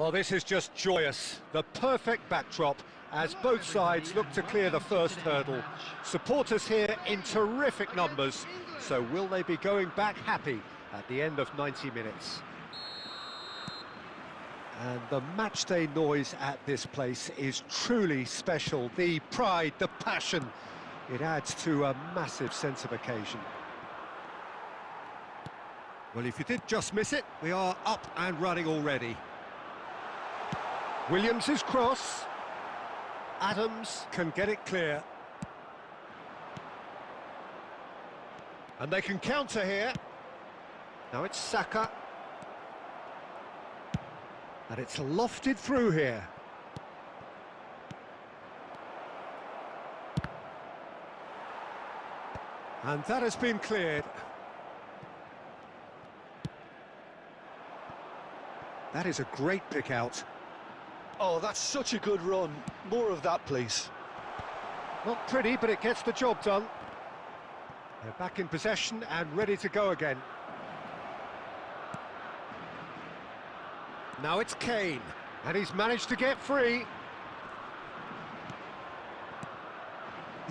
Well, this is just joyous. The perfect backdrop as both sides look to clear the first hurdle. Supporters here in terrific numbers. So will they be going back happy at the end of 90 minutes? And the matchday noise at this place is truly special. The pride, the passion, it adds to a massive sense of occasion. Well, if you did just miss it, we are up and running already. Williams' cross. Adams can get it clear. And they can counter here. Now it's Saka. And it's lofted through here. And that has been cleared. That is a great pick out. Oh, that's such a good run. More of that, please. Not pretty, but it gets the job done. They're back in possession and ready to go again. Now it's Kane, and he's managed to get free.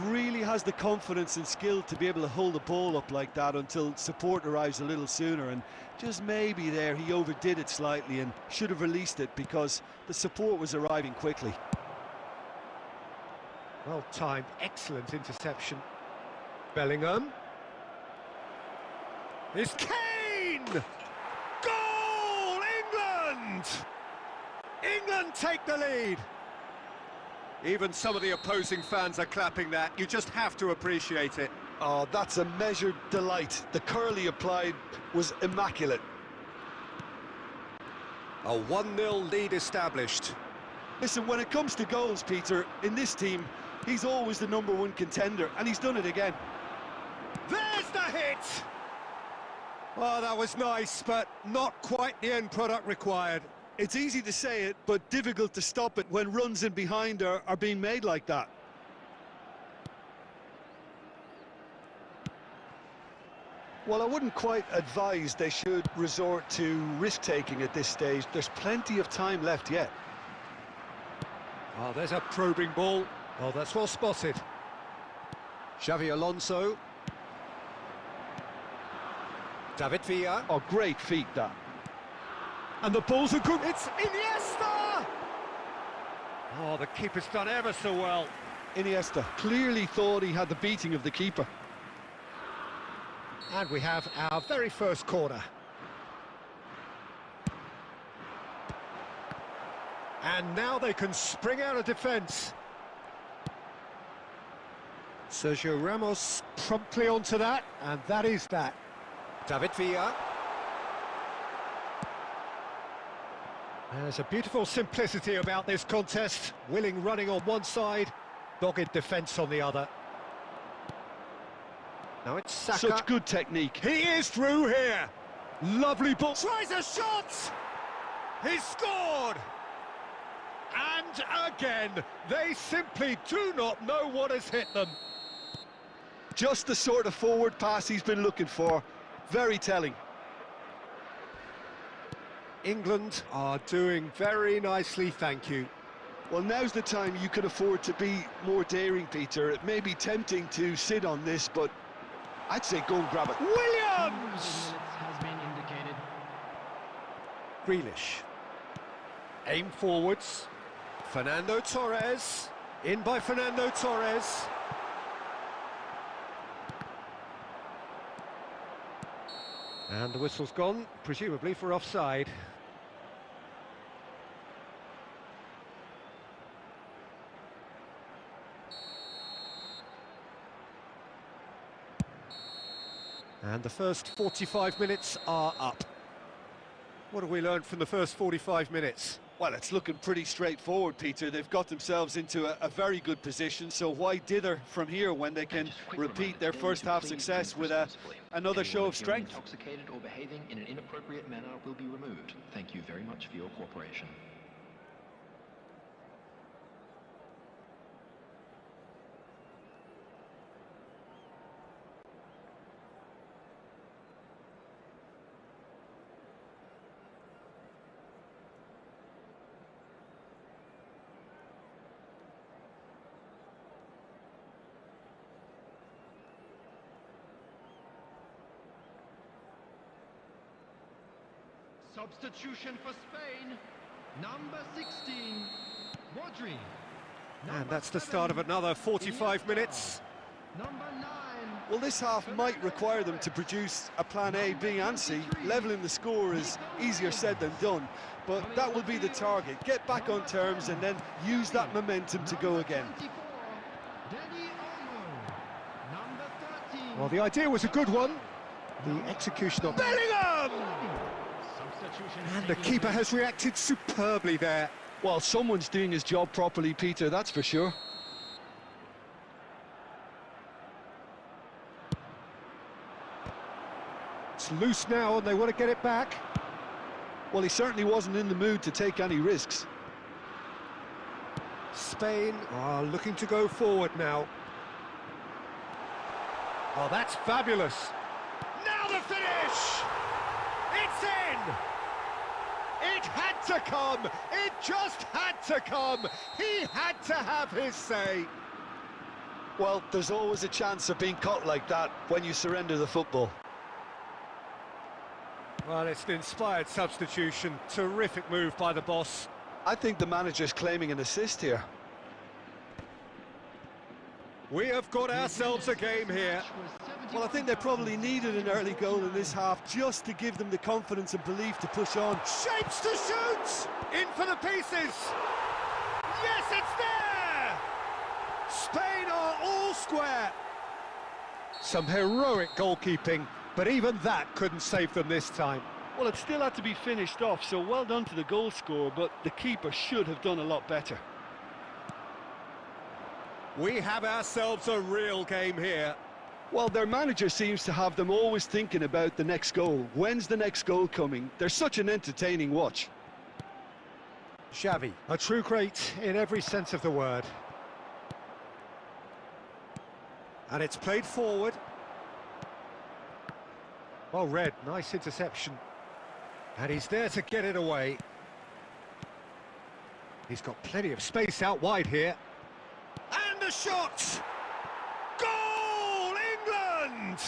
Really has the confidence and skill to be able to hold the ball up like that until support arrives a little sooner, and just maybe there he overdid it slightly and should have released it because the support was arriving quickly. Well timed, excellent interception. Bellingham. It's Kane! Goal! England! England take the lead! Even some of the opposing fans are clapping that. You just have to appreciate it. Oh, that's a measured delight. The curl he applied was immaculate. A 1-0 lead established. Listen, when it comes to goals, Peter, in this team, he's always the #1 contender, and he's done it again. There's the hit! Oh, that was nice, but not quite the end product required. It's easy to say it, but difficult to stop it when runs in behind are being made like that. Well, I wouldn't quite advise they should resort to risk-taking at this stage. There's plenty of time left yet. Oh, there's a probing ball. Oh, that's well spotted. Xavi Alonso. David Villa. Oh, great feat, that. And the ball's a good... It's Iniesta! Oh, the keeper's done ever so well. Iniesta clearly thought he had the beating of the keeper. And we have our very first corner. And now they can spring out of defence. Sergio Ramos promptly onto that, and that is that. David Villa. There's a beautiful simplicity about this contest. Willing running on one side, dogged defence on the other. Now it's Saka. Such good technique. He is through here. Lovely ball. Tries a shot. He's scored. And again, they simply do not know what has hit them. Just the sort of forward pass he's been looking for. Very telling. England are doing very nicely, thank you. Well, now's the time you can afford to be more daring, Peter. It may be tempting to sit on this, but I'd say go and grab it. Williams! Has been indicated. Grealish. Aim forwards. Fernando Torres. In by Fernando Torres. And the whistle's gone, presumably for offside. And the first 45 minutes are up. What have we learned from the first 45 minutes? Well, it's looking pretty straightforward, Peter. They've got themselves into a very good position, so why dither from here when they can repeat their first half success with another show of strength? Intoxicated or behaving in an inappropriate manner will be removed. Thank you very much for your cooperation. Substitution for Spain, number 16, Rodri. And that's the start of another 45 minutes. Number 9. Well, this half might require them to produce a plan A, B and C. Levelling the score is easier said than done, but that will be the target. Get back on terms and then use that momentum to go again. Well, the idea was a good one. The execution of Bellingham! And the keeper has reacted superbly there. Well, someone's doing his job properly, Peter, that's for sure. It's loose now and they want to get it back. Well, he certainly wasn't in the mood to take any risks. Spain are looking to go forward now. Oh, that's fabulous. Now the finish! It's in! It had to come! It just had to come! He had to have his say! Well, there's always a chance of being caught like that when you surrender the football. Well, it's an inspired substitution. Terrific move by the boss. I think the manager's claiming an assist here. We have got ourselves a game here. Well, I think they probably needed an early goal in this half just to give them the confidence and belief to push on. Shapes to shoot! In for the pieces! Yes, it's there! Spain are all square. Some heroic goalkeeping, but even that couldn't save them this time. Well, it still had to be finished off, so well done to the goal scorer, but the keeper should have done a lot better. We have ourselves a real game here. Well, their manager seems to have them always thinking about the next goal. When's the next goal coming? They're such an entertaining watch. Xavi, a true great in every sense of the word. And it's played forward. Well read, nice interception. And he's there to get it away. He's got plenty of space out wide here. And the shot! Goal, England!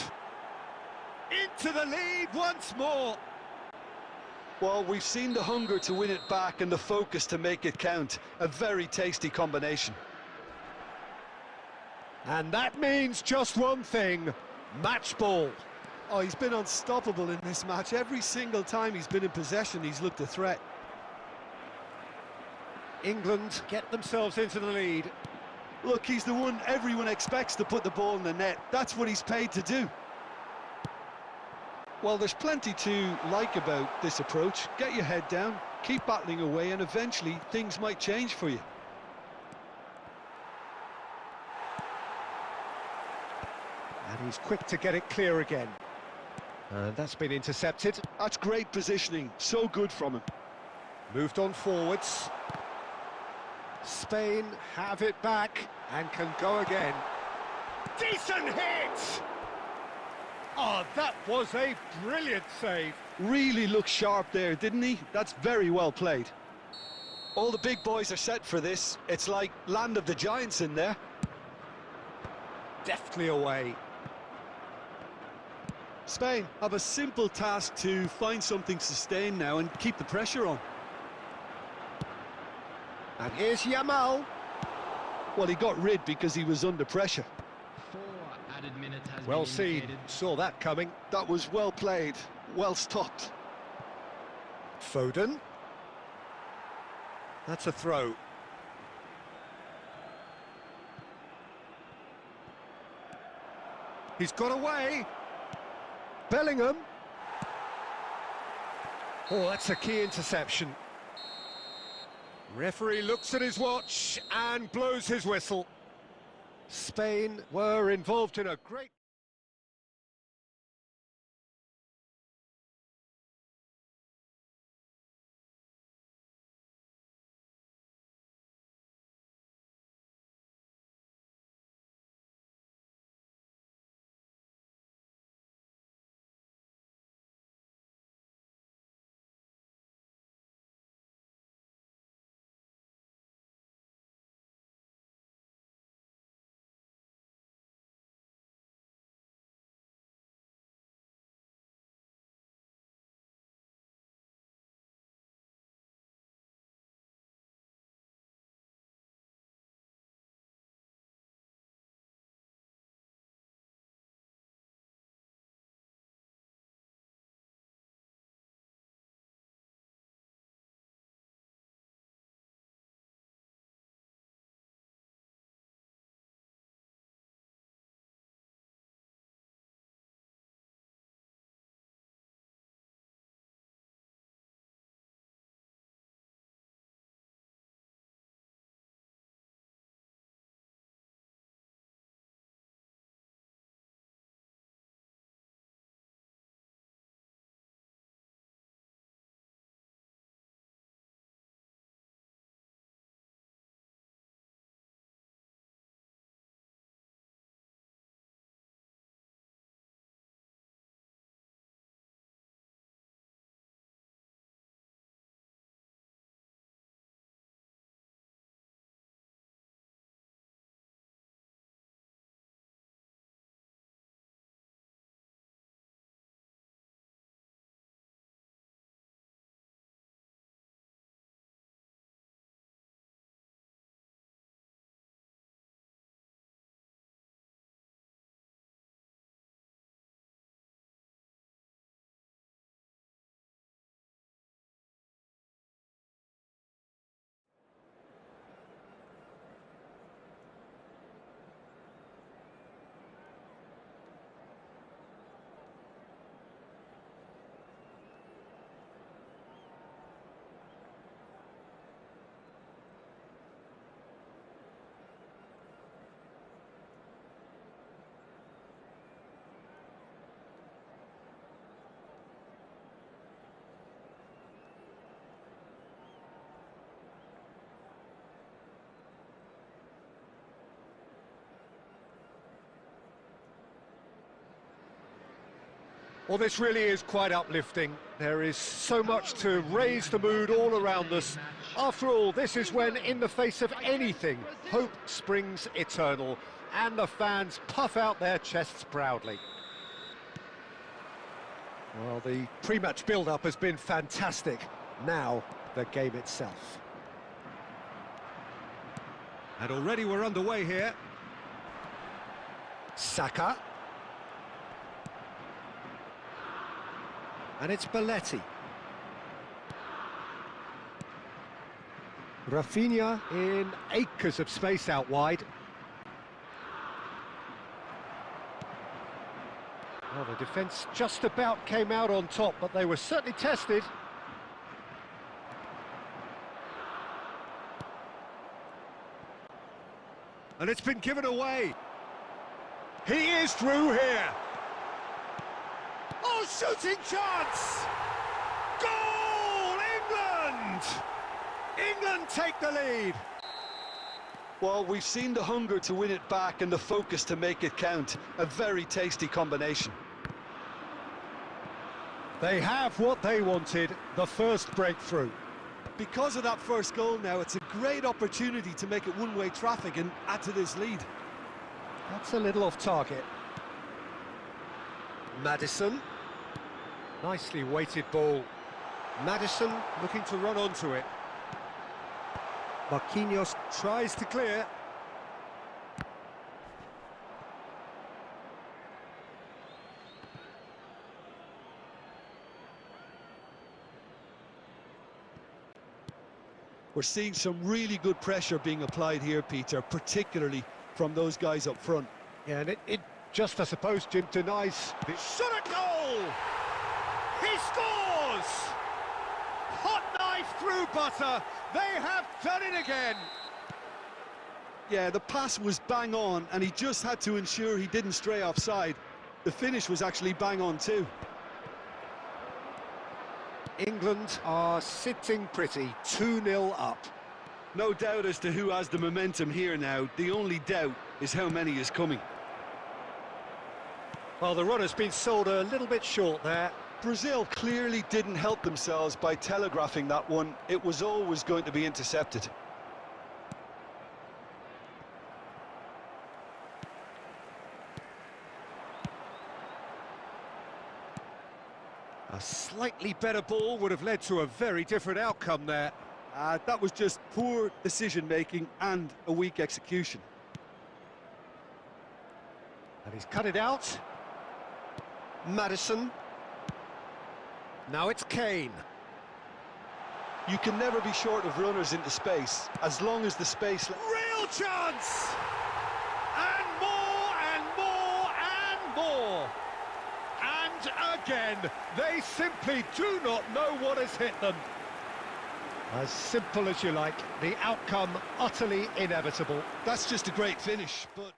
Into the lead once more. Well, we've seen the hunger to win it back and the focus to make it count. A very tasty combination. And that means just one thing, match ball. Oh, he's been unstoppable in this match. Every single time he's been in possession, he's looked a threat. England get themselves into the lead. Look, he's the one everyone expects to put the ball in the net. That's what he's paid to do. Well, there's plenty to like about this approach. Get your head down, keep battling away, and eventually things might change for you. And he's quick to get it clear again. And that's been intercepted. That's great positioning, so good from him. Moved on forwards. Spain have it back and can go again. Decent hit! Oh, that was a brilliant save. Really looked sharp there, didn't he? That's very well played. All the big boys are set for this. It's like land of the giants in there. Deftly away. Spain have a simple task to find something sustained now and keep the pressure on. And here's Yamal. Well, he got rid because he was under pressure. 4 added minutes has Well been seen, indicated. saw that coming. That was well played, well stopped. Foden. That's a throw. He's got away. Bellingham. Oh, that's a key interception. Referee looks at his watch and blows his whistle. Spain were involved in a great... Well, this really is quite uplifting. There is so much to raise the mood all around us. After all, this is when, in the face of anything, hope springs eternal, and the fans puff out their chests proudly. Well, the pre-match build-up has been fantastic. Now, the game itself. And already we're underway here. Saka. And it's Belletti. Rafinha in acres of space out wide. Well, the defence just about came out on top, but they were certainly tested. And it's been given away. He is through here. Oh, shooting chance! Goal, England! England take the lead. Well, we've seen the hunger to win it back and the focus to make it count. A very tasty combination. They have what they wanted, the first breakthrough. Because of that first goal now, it's a great opportunity to make it one-way traffic and add to this lead. That's a little off target. Maddison. Nicely weighted ball. Maddison looking to run onto it. Marquinhos tries to clear. We're seeing some really good pressure being applied here, Peter, particularly from those guys up front. Yeah, and it just, I suppose, Jim, denies the shot at goal! He scores! Hot knife through butter. They have done it again. Yeah, the pass was bang on, and he just had to ensure he didn't stray offside. The finish was actually bang on too. England are sitting pretty, 2-0 up. No doubt as to who has the momentum here now. The only doubt is how many is coming. Well, the run has been sold a little bit short there. Brazil clearly didn't help themselves by telegraphing that one. It was always going to be intercepted. A slightly better ball would have led to a very different outcome there. That was just poor decision-making and a weak execution. And he's cut it out. Maddison. Now it's Kane. You can never be short of runners into space, as long as the space... Real chance! And more, and more, and more! And again, they simply do not know what has hit them. As simple as you like, the outcome utterly inevitable. That's just a great finish, but...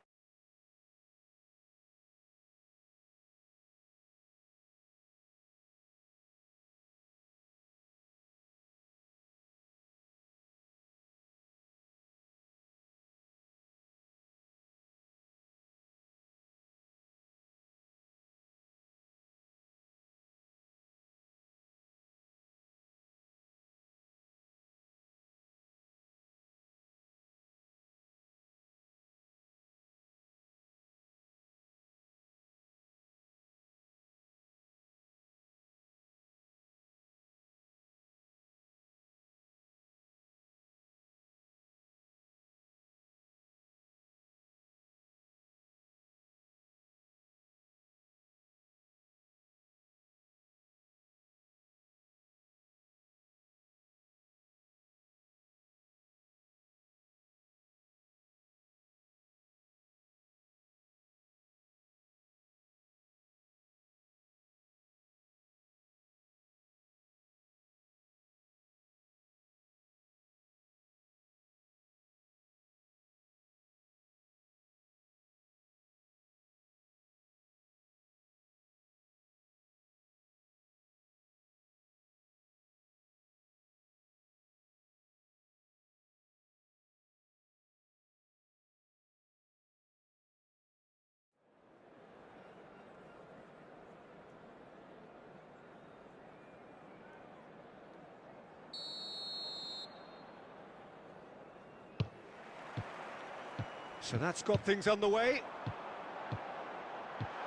So that's got things underway.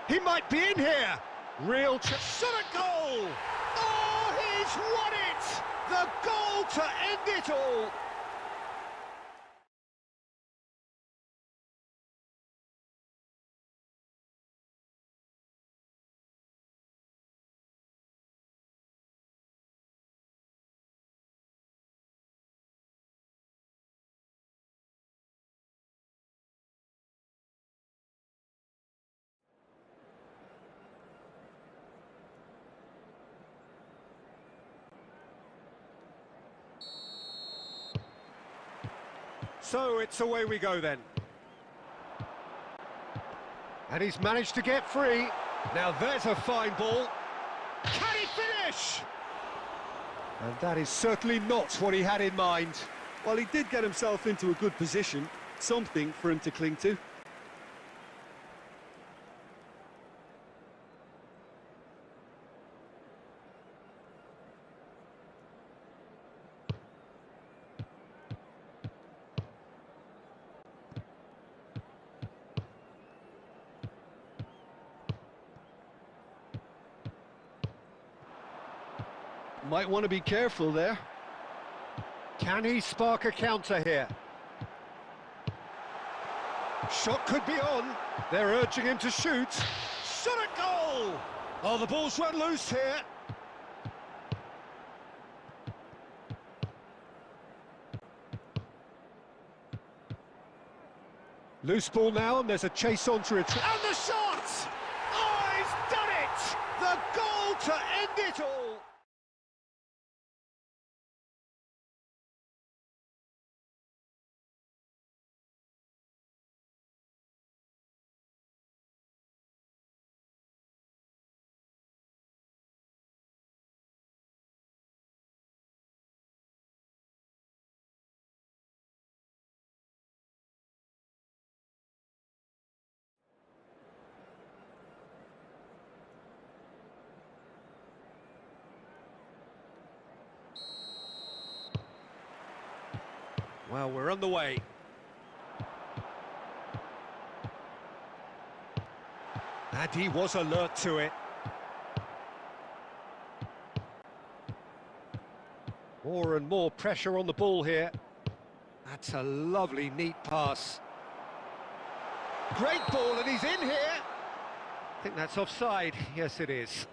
He might be in here. Real chance. Shot a goal! Oh, he's won it! The goal to end it all! So it's away we go then. And he's managed to get free. Now there's a fine ball. Can he finish? And that is certainly not what he had in mind. Well, he did get himself into a good position, something for him to cling to. Might want to be careful there. Can he spark a counter here? Shot could be on. They're urging him to shoot. Shot a goal! Oh, the ball's run loose here. Loose ball now, and there's a chase on to retrieve. And the shot! Oh, he's done it! The goal to end it all! Well, we're on the way. And he was alert to it. More and more pressure on the ball here. That's a lovely, neat pass. Great ball, and he's in here. I think that's offside. Yes, it is.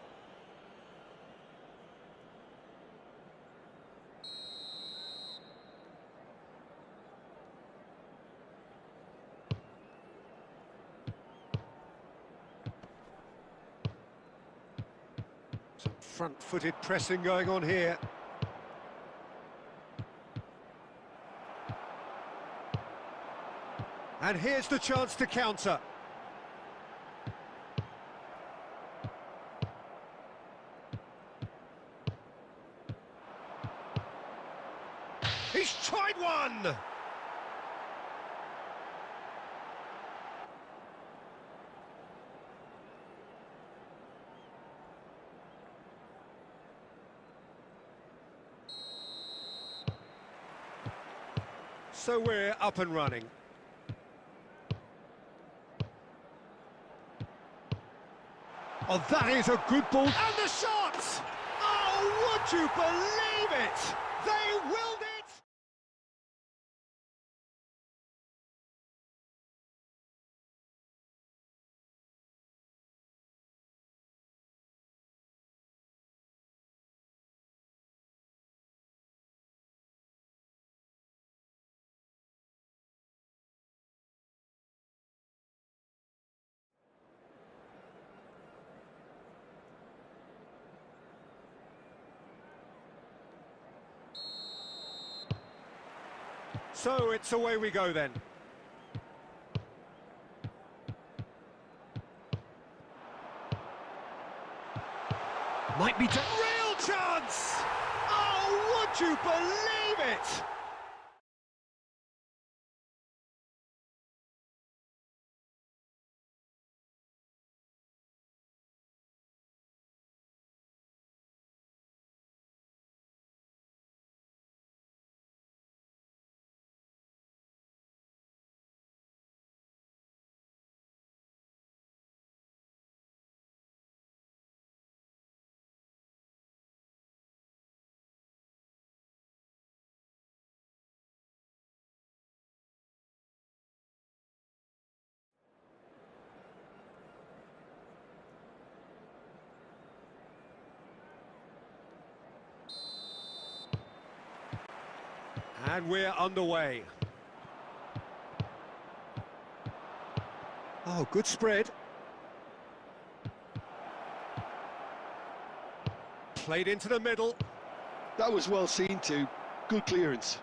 Some front-footed pressing going on here. And here's the chance to counter. He's tried one! So we're up and running. Oh, that is a good ball. And the shot! Oh, would you believe it? They willed it! So it's away we go then. Might be real chance! Oh, would you believe it? And we're underway. Oh, good spread. Played into the middle. That was well seen too. Good clearance.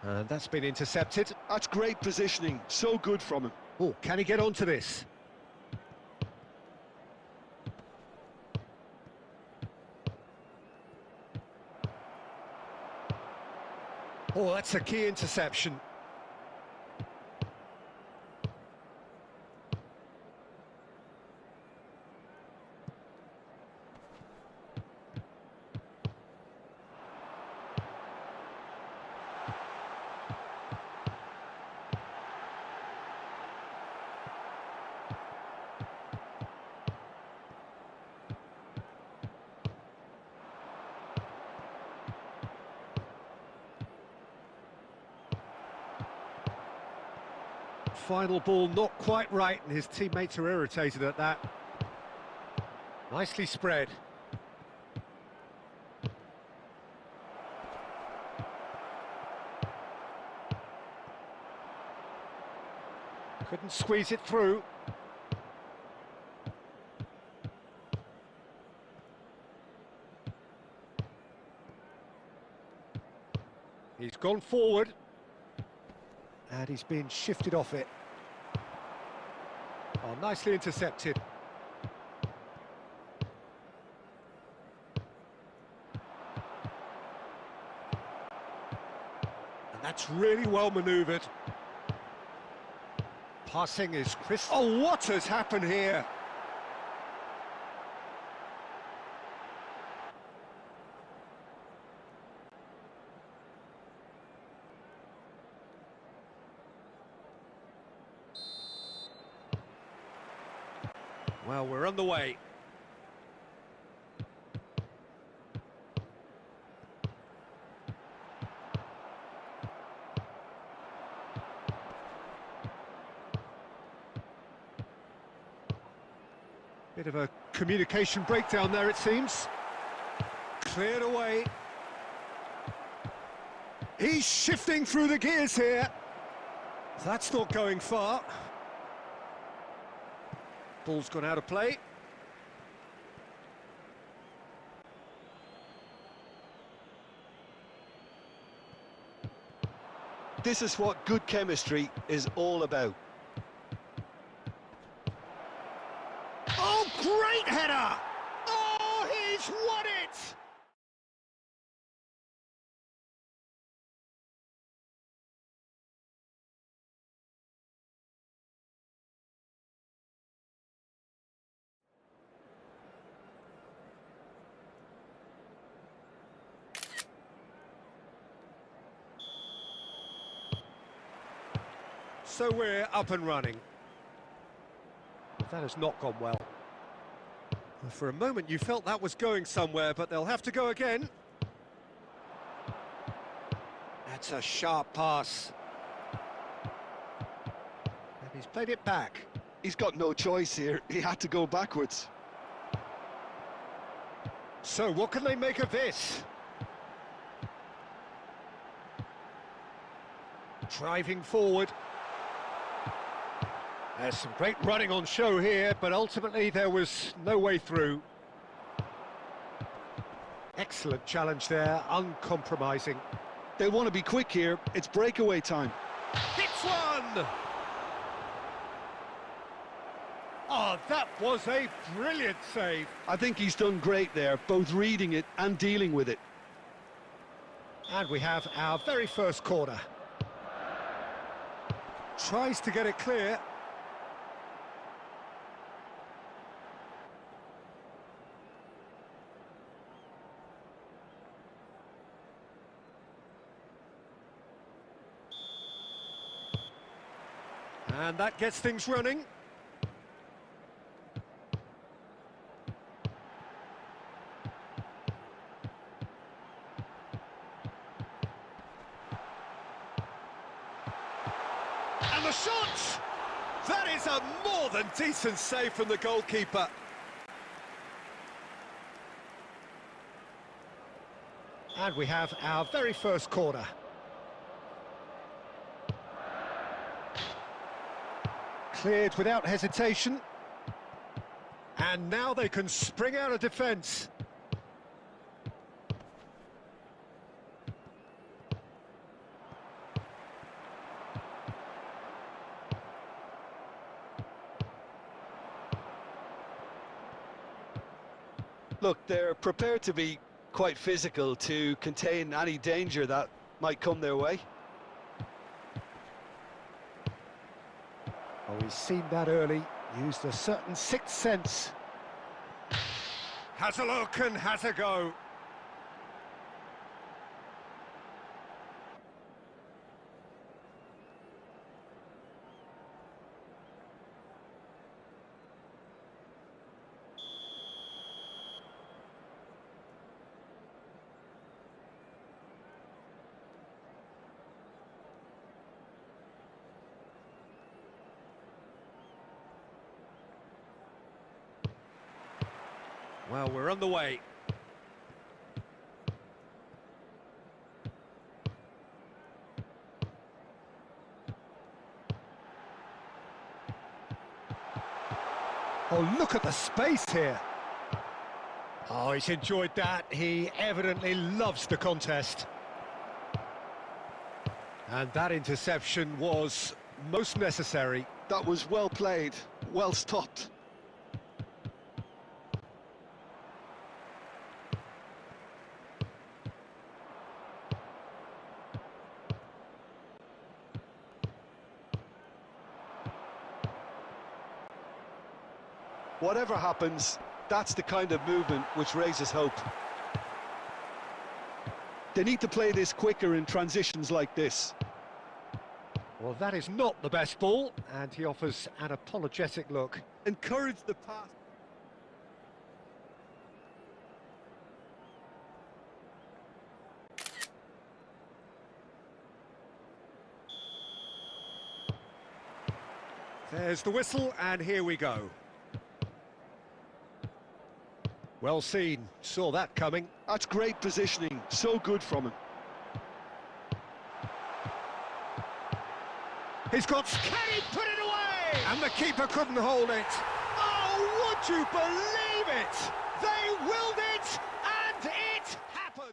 And that's been intercepted. That's great positioning. So good from him. Oh, can he get onto this? Oh, that's a key interception. Final ball not quite right, and his teammates are irritated at that. Nicely spread. Couldn't squeeze it through. He's gone forward. And he's been shifted off it. Oh, nicely intercepted. And that's really well manoeuvred. Passing is crisp. Oh, what has happened here? Well, we're on the way. Bit of a communication breakdown there, it seems. Cleared away. He's shifting through the gears here. That's not going far. Ball's gone out of play. This is what good chemistry is all about. Oh, great header! Oh, he's won it! So we're up and running. That has not gone well. For a moment you felt that was going somewhere, but they'll have to go again. That's a sharp pass. And he's played it back. He's got no choice here. He had to go backwards. So what can they make of this? Driving forward. There's some great running on show here, but ultimately there was no way through. Excellent challenge there, uncompromising. They'll want to be quick here. It's breakaway time. Hits one! Oh, that was a brilliant save. I think he's done great there, both reading it and dealing with it. And we have our very first corner. Tries to get it clear. And that gets things running. And the shot! That is a more than decent save from the goalkeeper. And we have our very first corner. Cleared without hesitation. And now they can spring out of defence. Look, they're prepared to be quite physical to contain any danger that might come their way. Oh, he's seen that early, used a certain sixth sense. Has a look and has a go. Well, we're on the way. Oh, look at the space here. Oh, he's enjoyed that. He evidently loves the contest. And that interception was most necessary. That was well played, well stopped. Whatever happens, that's the kind of movement which raises hope. They need to play this quicker in transitions like this. Well, that is not the best ball, and he offers an apologetic look. Encourage the pass. There's the whistle, and here we go. Well seen, saw that coming. That's great positioning, so good from him. He's got... Can he put it away? And the keeper couldn't hold it. Oh, would you believe it? They willed it, and it happened.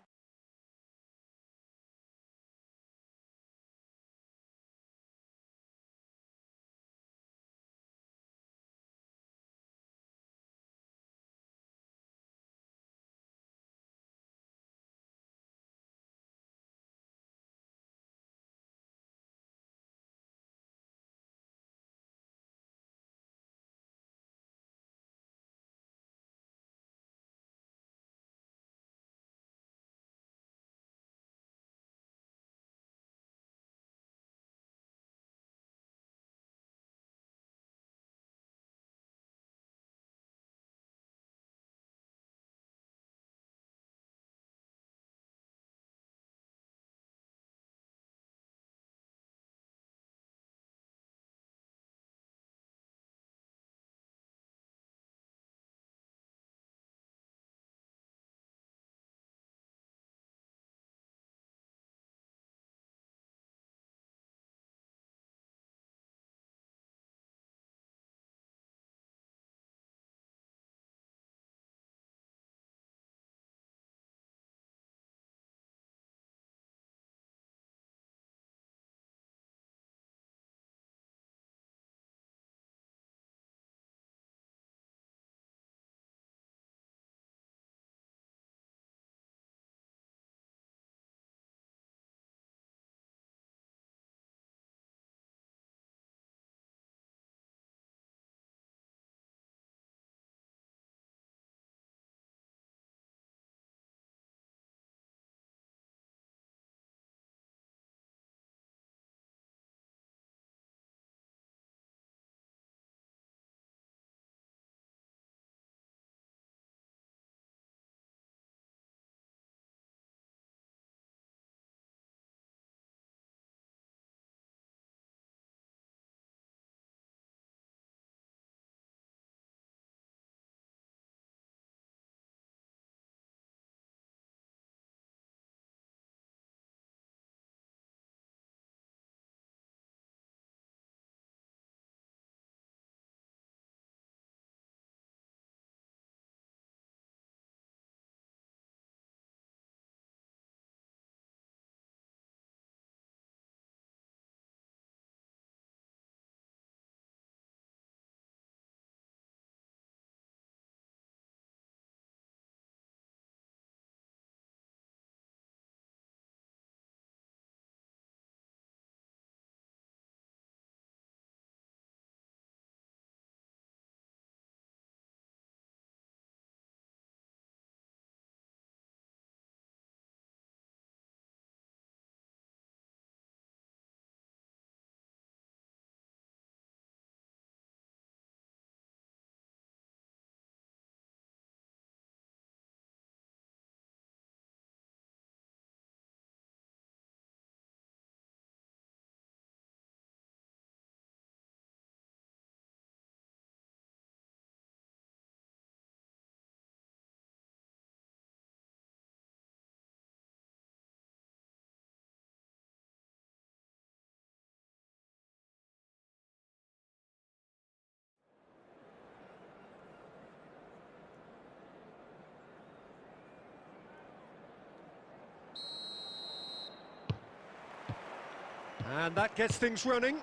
And that gets things running.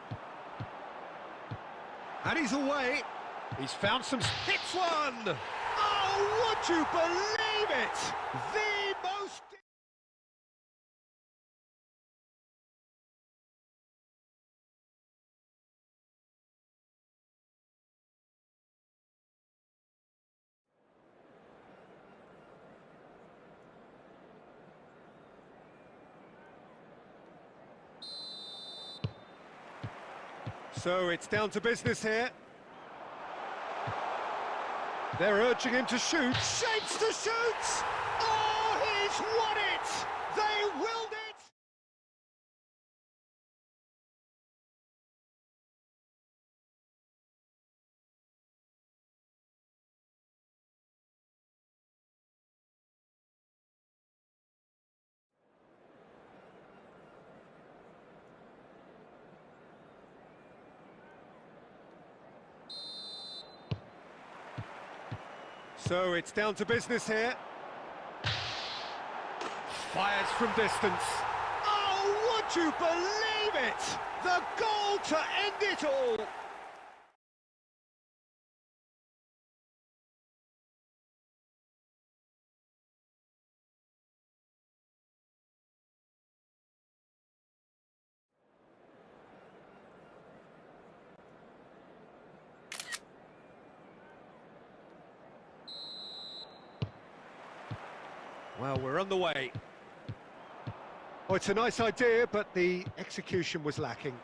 And he's away. He's found some... Hits one! Oh, would you believe it? The most... So it's down to business here. They're urging him to shoot. Shapes to shoot! Oh, he's won it! They willed it! So it's down to business here. Fires from distance. Oh, would you believe it? The goal to end it all. Well, we're on the way. Oh, it's a nice idea, but the execution was lacking.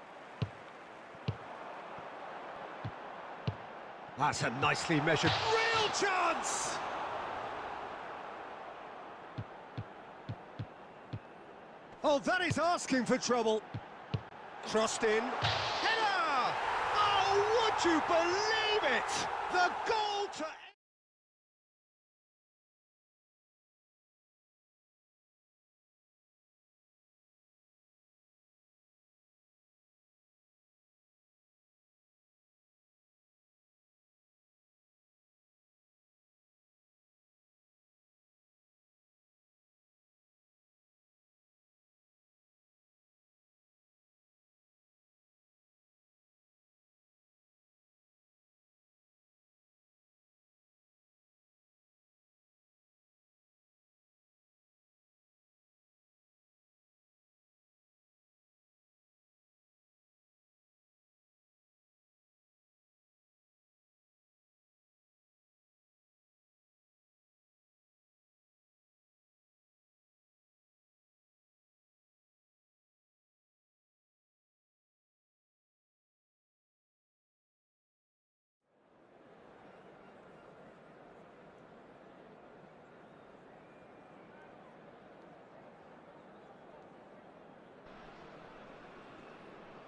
That's a nicely measured... Real chance! Oh, that is asking for trouble. Crossed in. Header! Oh, would you believe it? The goal to...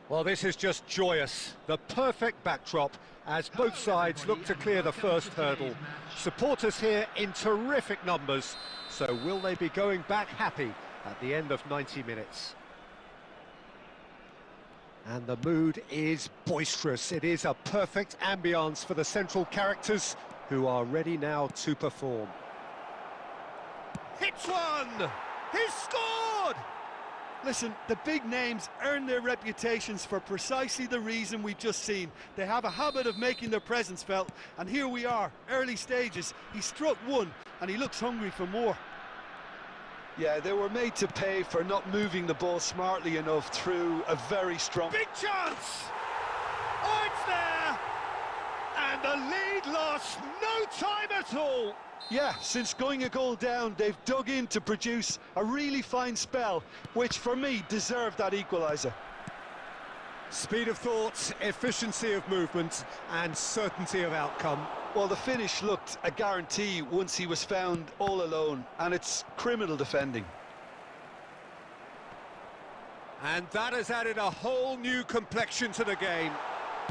Well, this is just joyous. The perfect backdrop as both sides look to clear the first hurdle. Supporters here in terrific numbers. So will they be going back happy at the end of 90 minutes? And the mood is boisterous. It is a perfect ambience for the central characters who are ready now to perform. Hits one! He's scored! Listen, the big names earn their reputations for precisely the reason we've just seen. They have a habit of making their presence felt, and here we are, early stages. He struck one, and he looks hungry for more. Yeah, they were made to pay for not moving the ball smartly enough through a very strong... Big chance! Oh, it's there! And the lead lost no time at all! Yeah, since going a goal down, they've dug in to produce a really fine spell, which for me deserved that equaliser. Speed of thought, efficiency of movement and certainty of outcome. Well, the finish looked a guarantee once he was found all alone, and it's criminal defending. And that has added a whole new complexion to the game.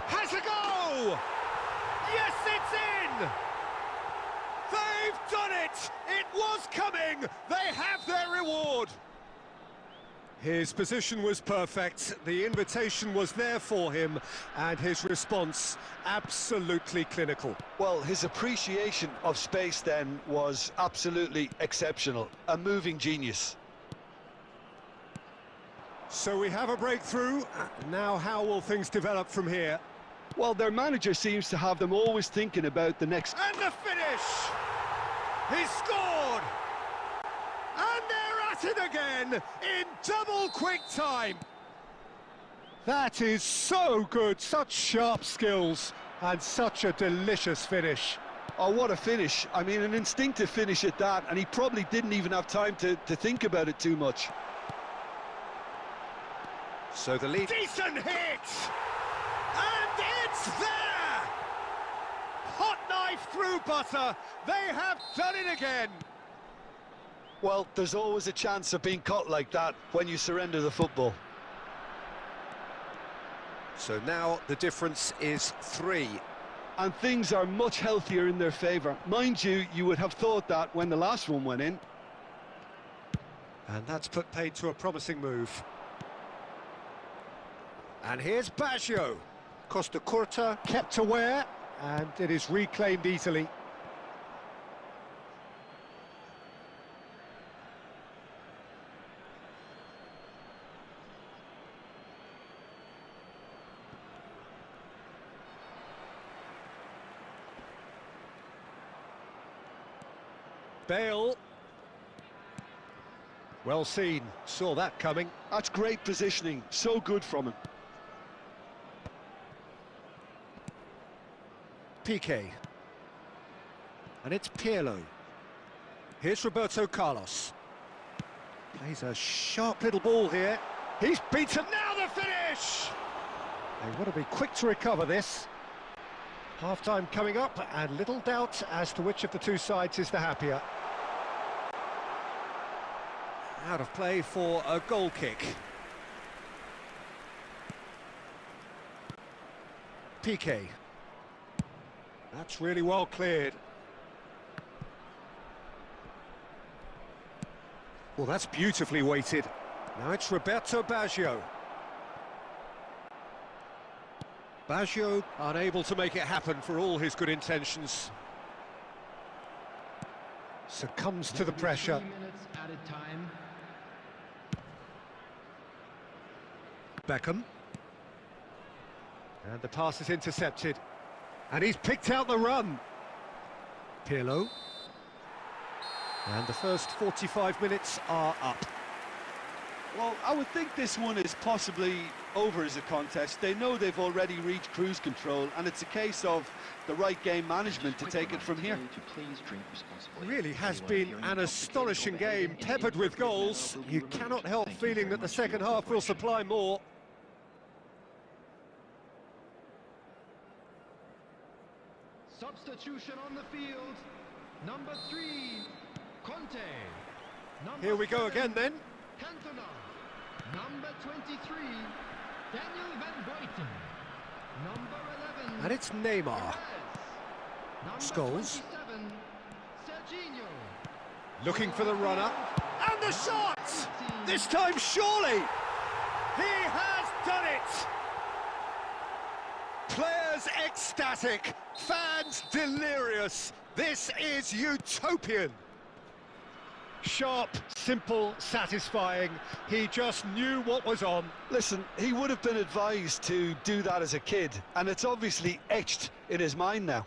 Has a go! Yes, it's in! They've done it! It was coming! They have their reward! His position was perfect, the invitation was there for him, and his response absolutely clinical. Well, his appreciation of space then was absolutely exceptional. A moving genius. So we have a breakthrough. Now how will things develop from here? Well, their manager seems to have them always thinking about the next... And the finish! He scored! And they're at it again in double quick time. That is so good, such sharp skills and such a delicious finish. Oh, what a finish. I mean, an instinctive finish at that, and he probably didn't even have time to think about it too much. So the lead... Decent hit! And it's there! Hot knife through butter. They have done it again. Well, there's always a chance of being caught like that when you surrender the football. So now the difference is 3. And things are much healthier in their favour. Mind you, you would have thought that when the last one went in. And that's put paid to a promising move. And here's Baggio. Costa Curta kept aware, and it is reclaimed easily. Bale. Well seen, saw that coming. That's great positioning, so good from him. Piqué. And it's Pirlo. Here's Roberto Carlos. Plays a sharp little ball here. He's beaten, now the finish! They want to be quick to recover this. Half-time coming up, and little doubt as to which of the two sides is the happier. Out of play for a goal kick. Piqué. That's really well cleared. Well, that's beautifully weighted. Now it's Roberto Baggio. Baggio unable to make it happen for all his good intentions. Succumbs to the pressure. 3 minutes added time. Beckham. And the pass is intercepted. And he's picked out the run. Pirlo. And the first 45 minutes are up. Well, I would think this one is possibly over as a contest. They know they've already reached cruise control, and it's a case of the right game management to take it from here. It really has been an astonishing game, peppered with goals. You cannot help feeling that the second half will supply more. Substitution on the field. Number 3, Conte. Number Here we go 7, again then. Cantona. Number 23, Daniel Van Buiten. Number 11, And it's Neymar. Perez. Number Scholes. 27, Serginho. Looking for the runner. And the shot! This time surely! He has done it! Players ecstatic, fans delirious. This is utopian. Sharp, simple, satisfying. He just knew what was on. Listen, he would have been advised to do that as a kid, and it's obviously etched in his mind now.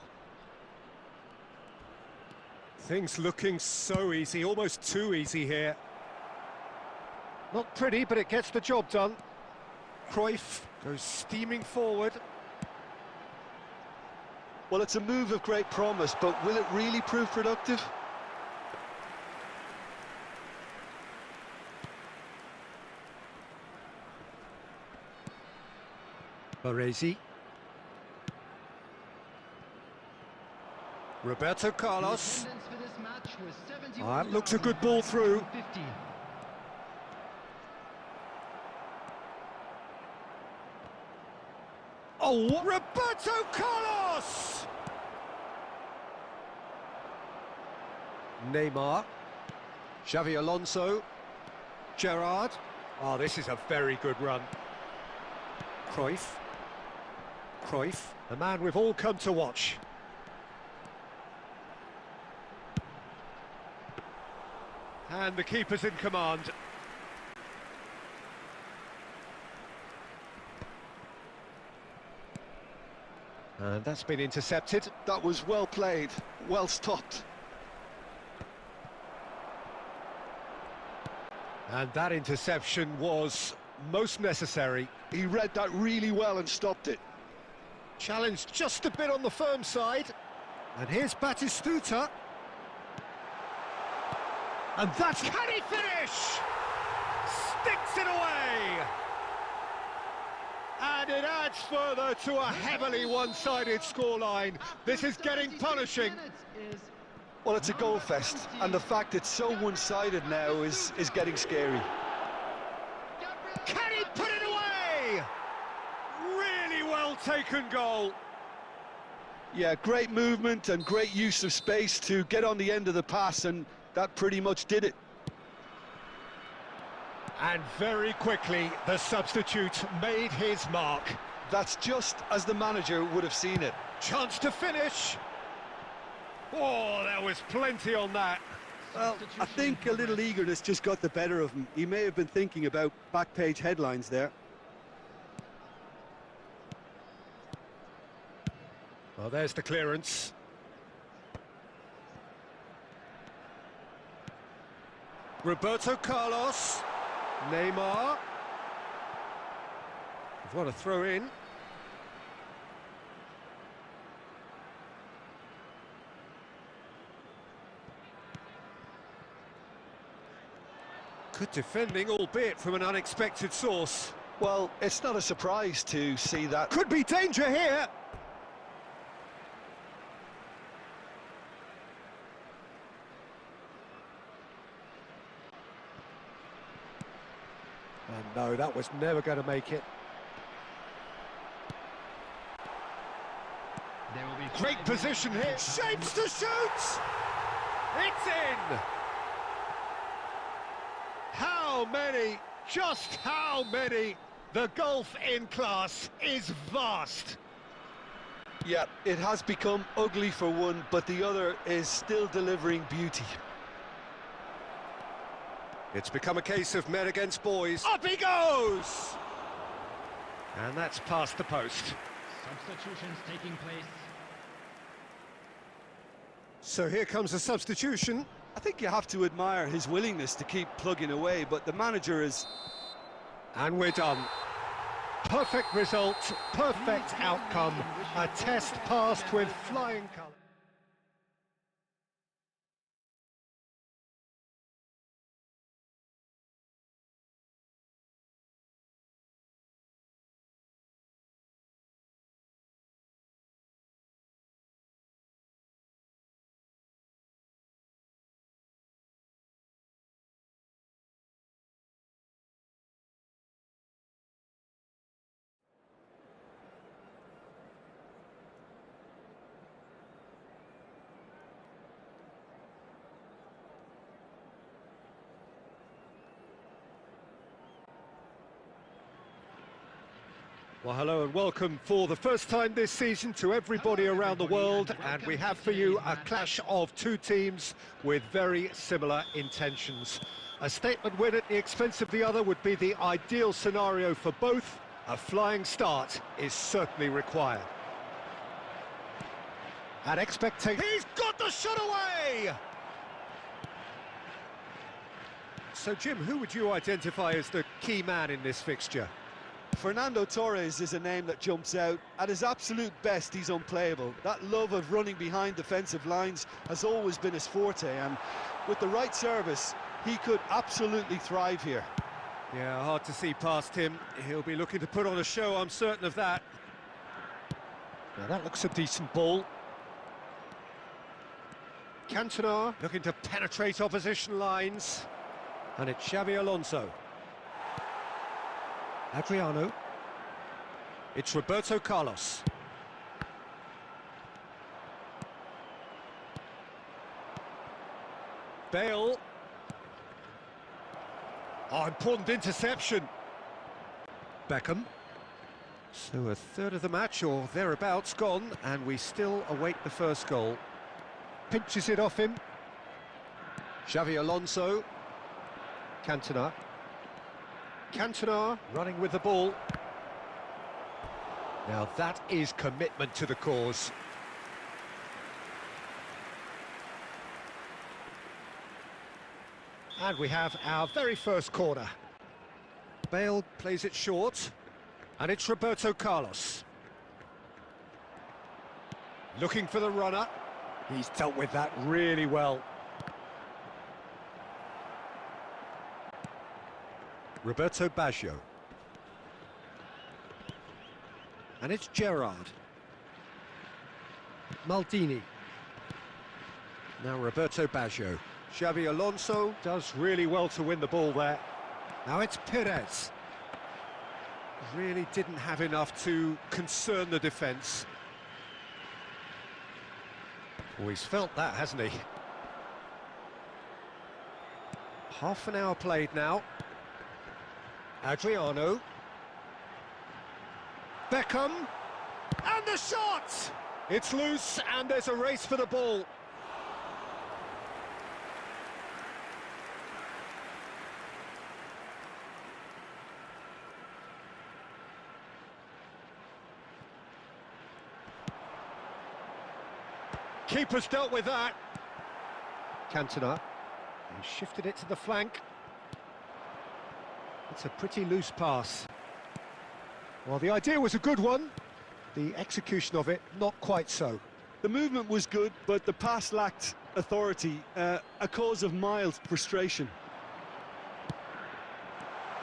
Things looking so easy, almost too easy here. Not pretty, but it gets the job done. Cruyff goes steaming forward. Well, it's a move of great promise, but will it really prove productive? Baresi. Roberto Carlos. Attendance for this match was That looks a good ball through. 71,550. Oh, Roberto Carlos! Neymar. Xavi Alonso. Gerrard. Oh, this is a very good run. Cruyff. Cruyff, the man we've all come to watch. And the keeper's in command. And that's been intercepted. That was well played, well stopped. And that interception was most necessary. He read that really well and stopped it. Challenged just a bit on the firm side. And here's Batistuta. And that's... Can he finish? Sticks it away! And it adds further to a heavily one-sided scoreline. This is getting punishing. Well, it's a goal fest, and the fact it's so one-sided now is getting scary. Can he put it away? Really well taken goal. Yeah, great movement and great use of space to get on the end of the pass, and that pretty much did it. And very quickly, the substitute made his mark. That's just as the manager would have seen it. Chance to finish. Oh, there was plenty on that. Well, I think a little eagerness just got the better of him. He may have been thinking about back-page headlines there. Well, there's the clearance. Roberto Carlos. Neymar. What a throw in. Good defending, albeit from an unexpected source. Well, it's not a surprise to see that. Could be danger here. And no, that was never going to make it. There will be Great position here. Shapes to shoot. It's in. How many? Just how many? The gulf in class is vast. Yeah, it has become ugly for one, but the other is still delivering beauty. It's become a case of men against boys. Up he goes! And that's past the post. substitutions taking place. So here comes a substitution. I think you have to admire his willingness to keep plugging away, but the manager is... And we're done. Perfect result, perfect outcome. A test passed with flying colours. Well, hello and welcome for the first time this season to everybody around the world, and we have for you a clash of two teams with very similar intentions. A statement win at the expense of the other would be the ideal scenario for both. A flying start is certainly required. And expectation... He's got the shot away! So, Jim, who would you identify as the key man in this fixture? Fernando Torres is a name that jumps out. At his absolute best, he's unplayable. That love of running behind defensive lines has always been his forte, and with the right service, he could absolutely thrive here. Yeah, hard to see past him. He'll be looking to put on a show, I'm certain of that. Now that looks a decent ball. Cantona looking to penetrate opposition lines. And it's Xavi Alonso. Adriano. It's Roberto Carlos. Bale. Oh, important interception. Beckham. So a third of the match or thereabouts gone, and we still await the first goal. Pinches it off him. Xavi Alonso. Cantona. Cantona running with the ball. Now that is commitment to the cause. And we have our very first corner. Bale plays it short, and it's Roberto Carlos. Looking for the runner. He's dealt with that really well. Roberto Baggio. And it's Gerrard. Maldini. Now Roberto Baggio. Xavi Alonso does really well to win the ball there. Now it's Perez. Really didn't have enough to concern the defence. Oh, he's felt that, hasn't he? Half an hour played now. Adriano. Beckham. And the shot! It's loose and there's a race for the ball. Keeper's dealt with that. Cantona. He shifted it to the flank. It's a pretty loose pass. Well, the idea was a good one. The execution of it, not quite so. The movement was good, but the pass lacked authority, a cause of mild frustration.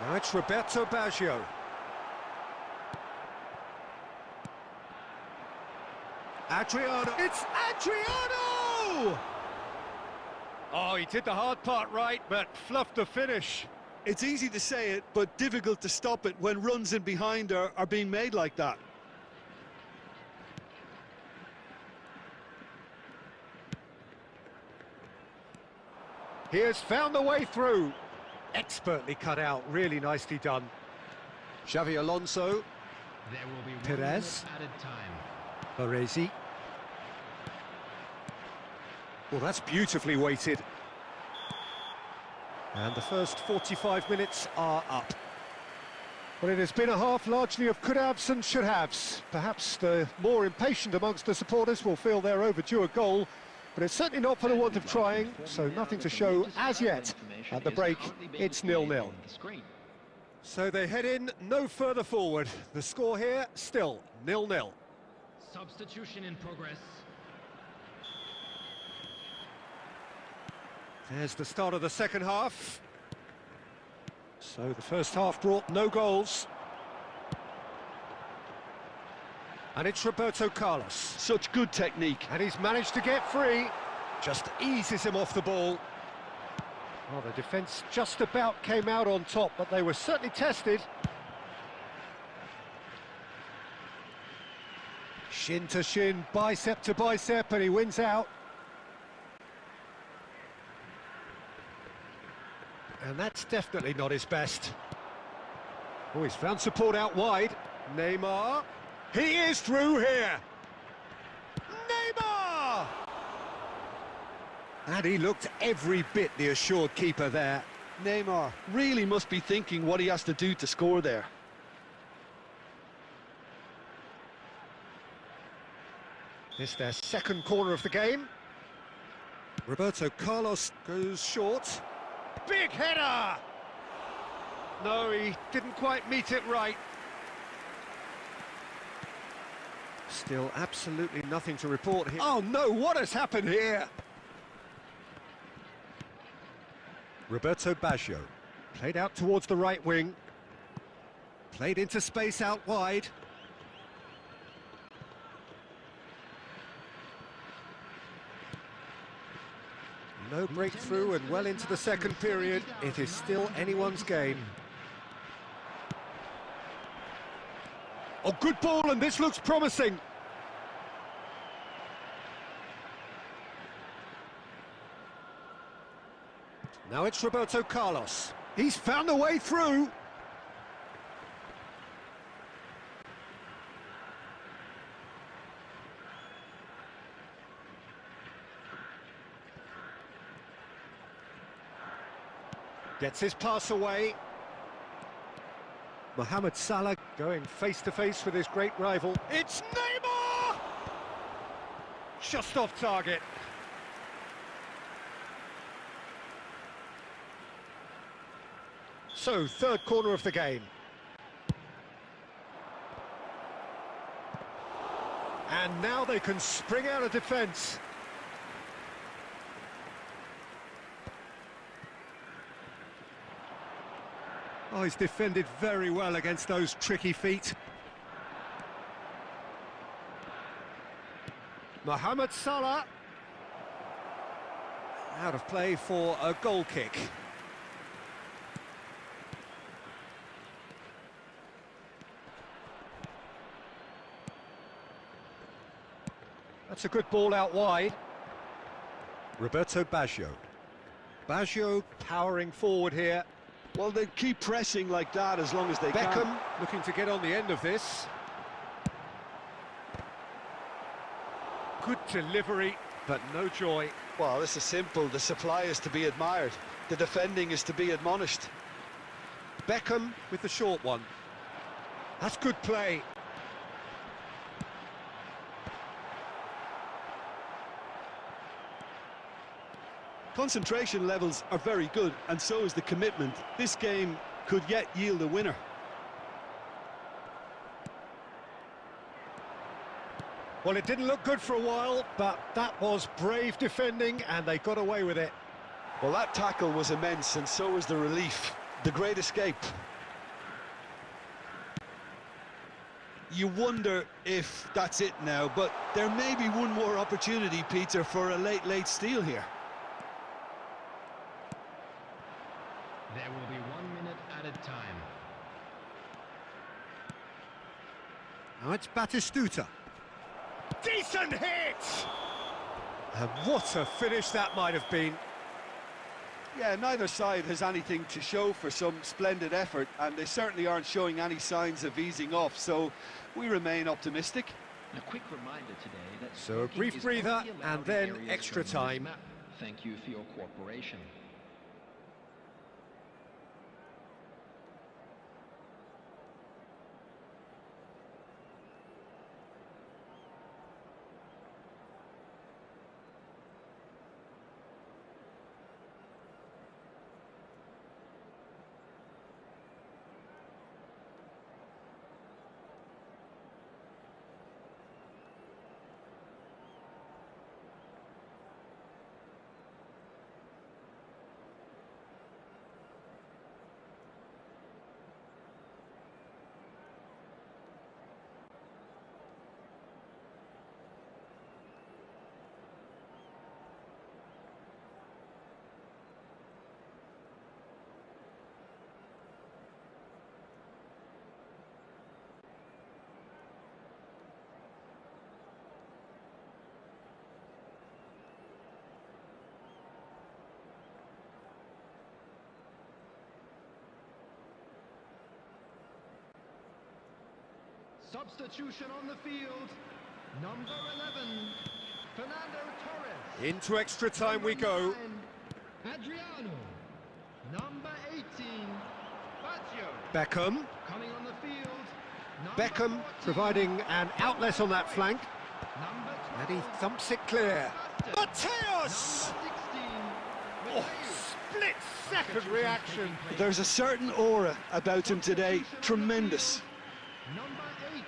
Now it's Roberto Baggio. Adriano. It's Adriano! Oh, he did the hard part right, but fluffed the finish. It's easy to say it, but difficult to stop it when runs in behind are being made like that. He has found the way through. Expertly cut out, really nicely done. Xavi Alonso. There will be Perez. added time. Baresi. Well, that's beautifully weighted. And the first 45 minutes are up. Well, it has been a half largely of could-haves and should-haves. Perhaps the more impatient amongst the supporters will feel they're overdue a goal, but it's certainly not for the want of trying, so nothing to show as yet. At the break, it's 0-0. So they head in no further forward. The score here, still 0-0. Substitution in progress. There's the start of the second half. So the first half brought no goals. And it's Roberto Carlos. Such good technique. And he's managed to get free. Just eases him off the ball. Well, the defence just about came out on top, but they were certainly tested. Shin to shin, bicep to bicep, and he wins out. And that's definitely not his best. Oh, he's found support out wide. Neymar. He is through here. Neymar! And he looked every bit the assured keeper there. Neymar really must be thinking what he has to do to score there. It's their second corner of the game. Roberto Carlos goes short. Big header! No, he didn't quite meet it right. Still absolutely nothing to report here. Oh no, what has happened here? Roberto Baggio, played out towards the right wing. Played into space out wide. No breakthrough and well into the second period. It is still anyone's game. Oh, good ball, and this looks promising. Now it's Roberto Carlos. He's found a way through. Gets his pass away. Mohamed Salah going face-to-face with his great rival. It's Neymar! Just off target. So, third corner of the game. And now they can spring out of defence. Oh, he's defended very well against those tricky feet. Mohamed Salah. Out of play for a goal kick. That's a good ball out wide. Roberto Baggio. Baggio powering forward here. Well, they keep pressing like that as long as they can. Beckham looking to get on the end of this. Good delivery, but no joy. Well, this is simple. The supply is to be admired. The defending is to be admonished. Beckham with the short one. That's good play. Concentration levels are very good, and so is the commitment. This game could yet yield a winner. Well, it didn't look good for a while, but that was brave defending, and they got away with it. Well, that tackle was immense, and so was the relief. The great escape. You wonder if that's it now, but there may be one more opportunity, Peter, for a late steal here. There will be 1 minute added time. Now it's Batistuta. Decent hit! And what a finish that might have been. Yeah, neither side has anything to show for some splendid effort, and they certainly aren't showing any signs of easing off, so we remain optimistic. A quick reminder today that So a brief breather and then extra time. Thank you for your cooperation. Substitution on the field. Number 11, Fernando Torres. Into extra time we go. 9, Adriano. Number 18, Baggio. Beckham. Coming on the field. Beckham providing an outlet on that flank. Number 12, And he thumps it clear. Mateos! Oh, split-second reaction. There's a certain aura about him today. Tremendous. Number 8,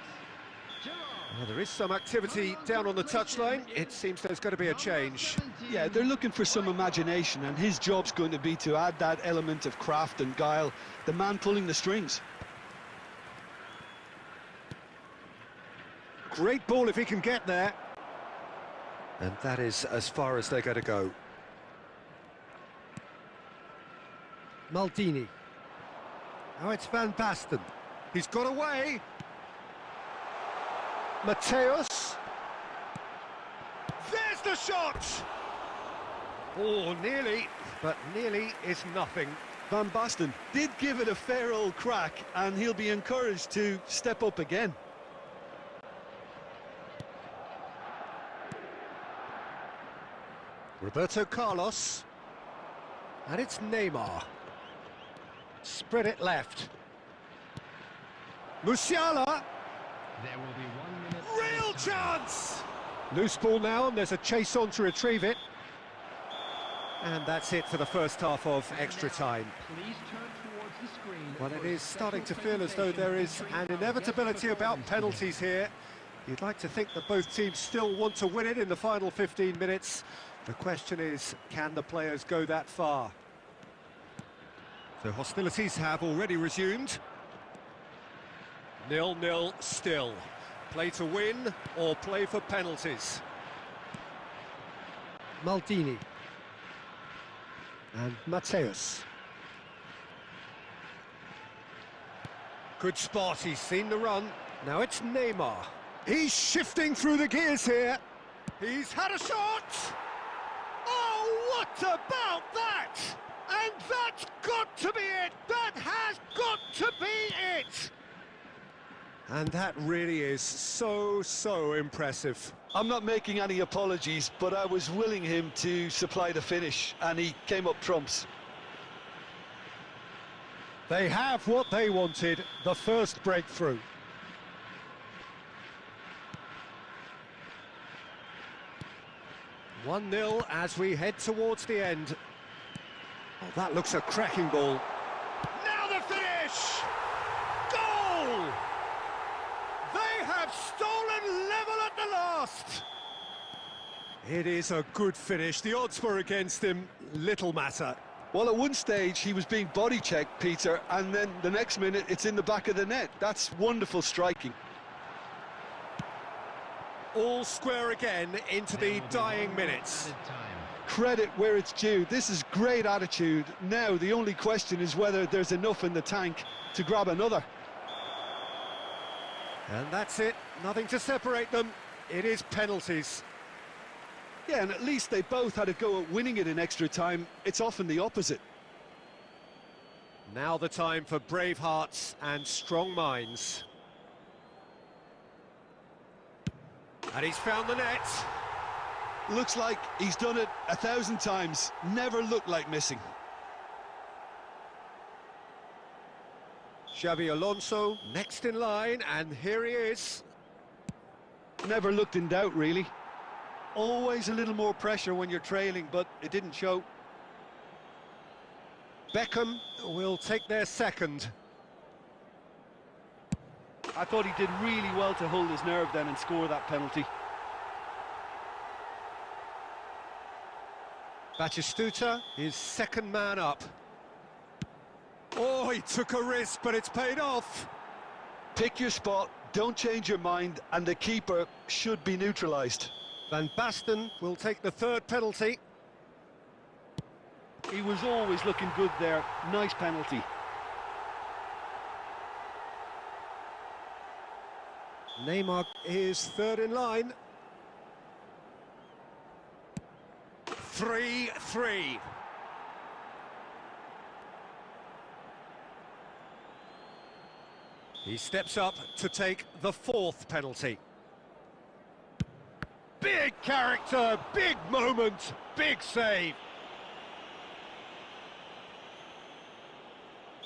Gerard. Well, there is some activity down on the touchline. It seems there's going to be a change. Yeah, they're looking for some imagination, and his job's going to be to add that element of craft and guile, the man pulling the strings. Great ball if he can get there. And that is as far as they're going to go. Maldini. Now it's Van Basten. He's got away. Mateos. There's the shot! Oh, nearly, but nearly is nothing. Van Basten did give it a fair old crack, and he'll be encouraged to step up again. Roberto Carlos. And it's Neymar. Spread it left. Musiala, There will be 1 minute. real added time. chance! Loose ball now, and there's a chase on to retrieve it. And that's it for the first half of extra time. Please turn towards the screen. Well, it for a is starting to special feel as though there is presentation an featuring our inevitability guest about performers penalties here. You'd like to think that both teams still want to win it in the final 15 minutes. The question is, can the players go that far? So hostilities have already resumed. 0-0 still. Play to win or play for penalties. Maldini. And Mateus. Good spot, he's seen the run. Now it's Neymar. He's shifting through the gears here. He's had a shot! Oh, what about that? And that's got to be it! That has got to be it! And that really is so impressive. I'm not making any apologies, but I was willing him to supply the finish, and he came up trumps. They have what they wanted, the first breakthrough. One 0 as we head towards the end. Oh, that looks a cracking ball. Now the finish! Goal! They have stolen level at the last! It is a good finish. The odds were against him. Little matter. Well, at one stage he was being body checked, Peter, and then the next minute it's in the back of the net. That's wonderful striking. All square again into the dying minutes. Added time. Credit where it's due. This is great attitude. Now the only question is whether there's enough in the tank to grab another. And that's it. Nothing to separate them. It is penalties. Yeah, and at least they both had a go at winning it in extra time. It's often the opposite. Now the time for brave hearts and strong minds. And he's found the net. Looks like he's done it 1,000 times. Never looked like missing. Xabi Alonso next in line, and here he is. Never looked in doubt, really. Always a little more pressure when you're trailing, but it didn't show. Beckham will take their second. I thought he did really well to hold his nerve then and score that penalty. Batistuta is second man up. Oh, he took a risk, but it's paid off. Pick your spot, don't change your mind, and the keeper should be neutralised. Van Basten will take the third penalty. He was always looking good there. Nice penalty. Neymar is third in line. 3-3. He steps up to take the fourth penalty. Big character, big moment, big save.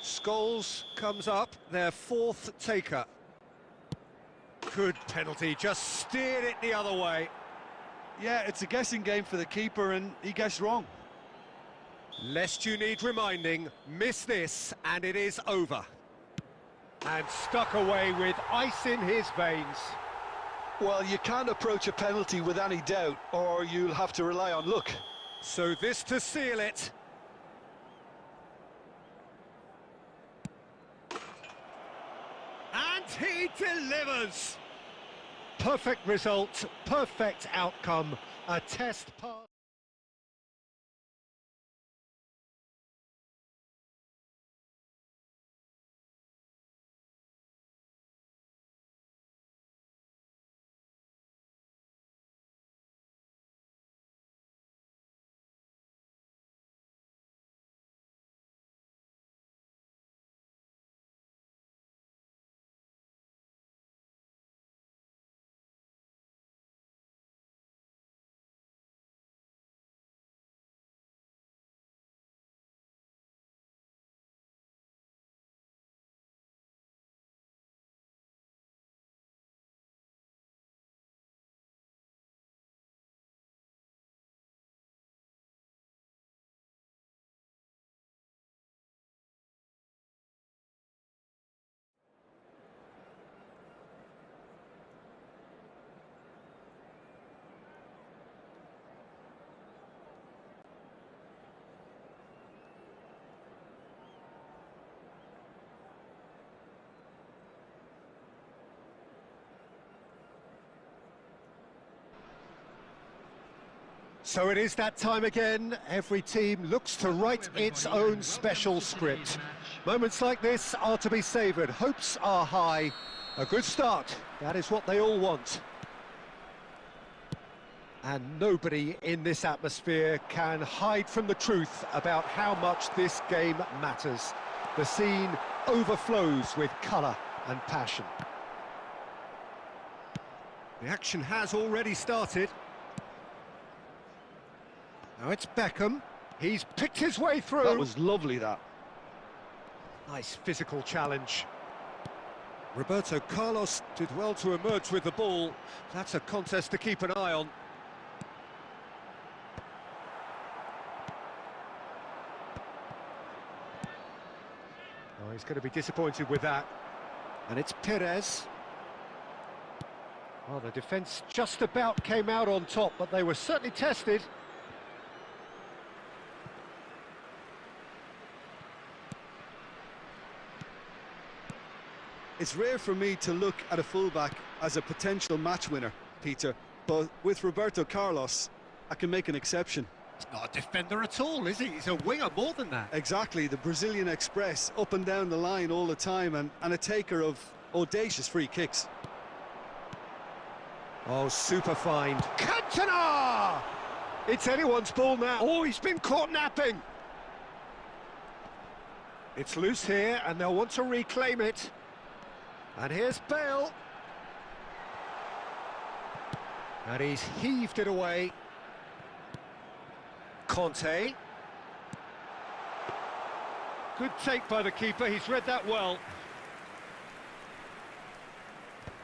Scholes comes up, their fourth taker. Good penalty, just steered it the other way. Yeah, it's a guessing game for the keeper, and he guessed wrong. Lest you need reminding, miss this and it is over. And stuck away with ice in his veins. Well, you can't approach a penalty with any doubt, or you'll have to rely on luck. So this to seal it. And he delivers. Perfect result, perfect outcome, a test pass. So it is that time again. Every team looks to write its own special script. Moments like this are to be savoured. Hopes are high. A good start. That is what they all want. And nobody in this atmosphere can hide from the truth about how much this game matters. The scene overflows with colour and passion. The action has already started. Now it's Beckham. He's picked his way through. That was lovely, that. Nice physical challenge. Roberto Carlos did well to emerge with the ball. That's a contest to keep an eye on. Oh, he's going to be disappointed with that. And it's Perez. Well, the defence just about came out on top, but they were certainly tested. It's rare for me to look at a fullback as a potential match winner, Peter, but with Roberto Carlos, I can make an exception. He's not a defender at all, is he? He's a winger more than that. Exactly, the Brazilian Express, up and down the line all the time, and a taker of audacious free kicks. Oh, super find. Cantona! It's anyone's ball now. Oh, he's been caught napping. It's loose here, and they'll want to reclaim it. And here's Bale. And he's heaved it away. Conte. Good take by the keeper, he's read that well.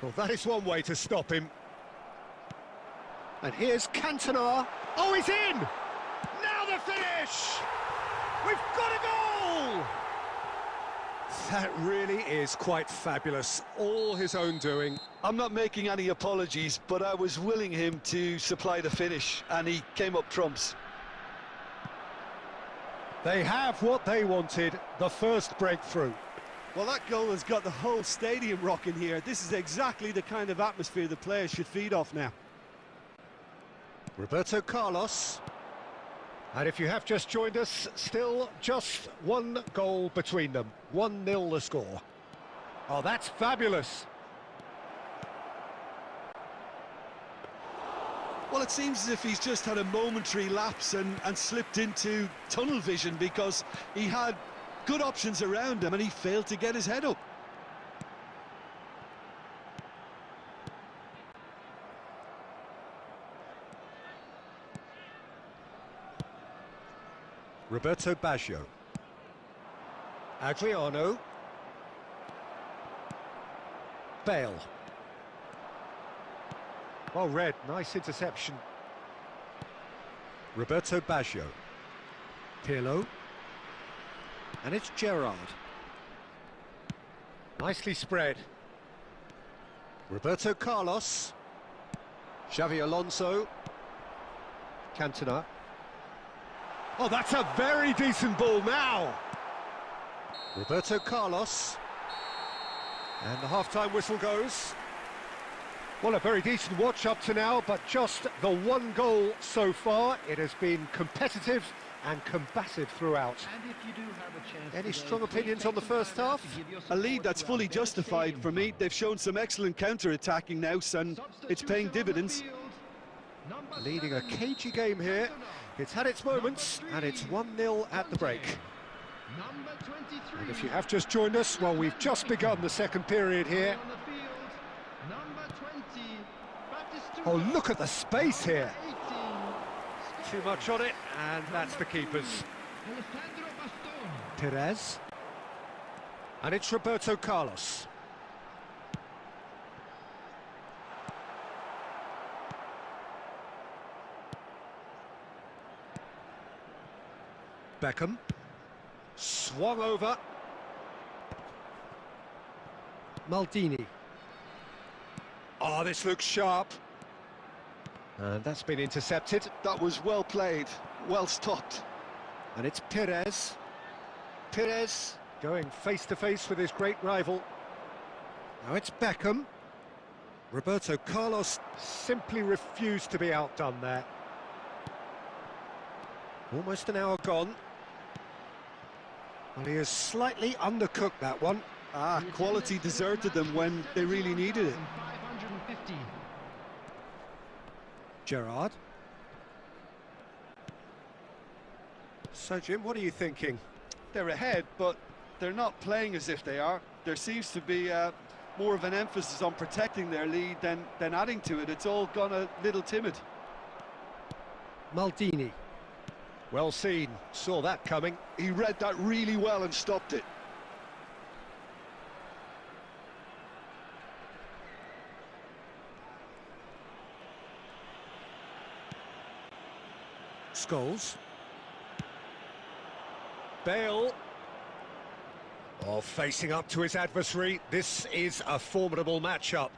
Well, that is one way to stop him. And here's Cantona. Oh, he's in! Now the finish! We've got a goal! That really is quite fabulous. All his own doing. I'm not making any apologies, but I was willing him to supply the finish, and he came up trumps. They have what they wanted, the first breakthrough. Well, that goal has got the whole stadium rocking here. This is exactly the kind of atmosphere the players should feed off now. Roberto Carlos. And if you have just joined us, still just one goal between them. 1-0 the score. Oh, that's fabulous. Well, it seems as if he's just had a momentary lapse and slipped into tunnel vision, because he had good options around him and he failed to get his head up. Roberto Baggio. Adriano. Bale. Well read, nice interception. Roberto Baggio. Pirlo. And it's Gerrard. Nicely spread. Roberto Carlos. Xavi Alonso. Cantona. Oh, that's a very decent ball now. Roberto Carlos. And the half-time whistle goes. Well, a very decent watch up to now, but just the one goal so far. It has been competitive and combative throughout. And if you do have a chance Any today, strong please opinions take on the some first time out half? to give your A lead support that's to fully our justified devastating for me. performance. They've shown some excellent counter-attacking now, and it's paying Substitution on the dividends. field. Number Leading a 7, cagey game here. It's had its moments, and it's 1-0 at the break. Number 23. And if you have just joined us, well, we've just begun the second period here. On the field, number 20, Batistuta. Oh, look at the space here. Number 18, Too much on it, and that's the keeper's. Alessandro Bastoni. Perez. And it's Roberto Carlos. Beckham. Swung over. Maldini. Oh, this looks sharp. And that's been intercepted. That was well played, well stopped. And it's Perez. Perez going face-to-face with his great rival. Now it's Beckham. Roberto Carlos simply refused to be outdone there. Almost an hour gone. Well, he has slightly undercooked that one. Ah, quality deserted them when they really needed it. 550. Gerrard. So, Jim, what are you thinking? They're ahead, but they're not playing as if they are. There seems to be more of an emphasis on protecting their lead than adding to it. It's all gone a little timid. Maldini. Well seen, saw that coming. He read that really well and stopped it. Scholes. Bale. Oh, facing up to his adversary. This is a formidable matchup.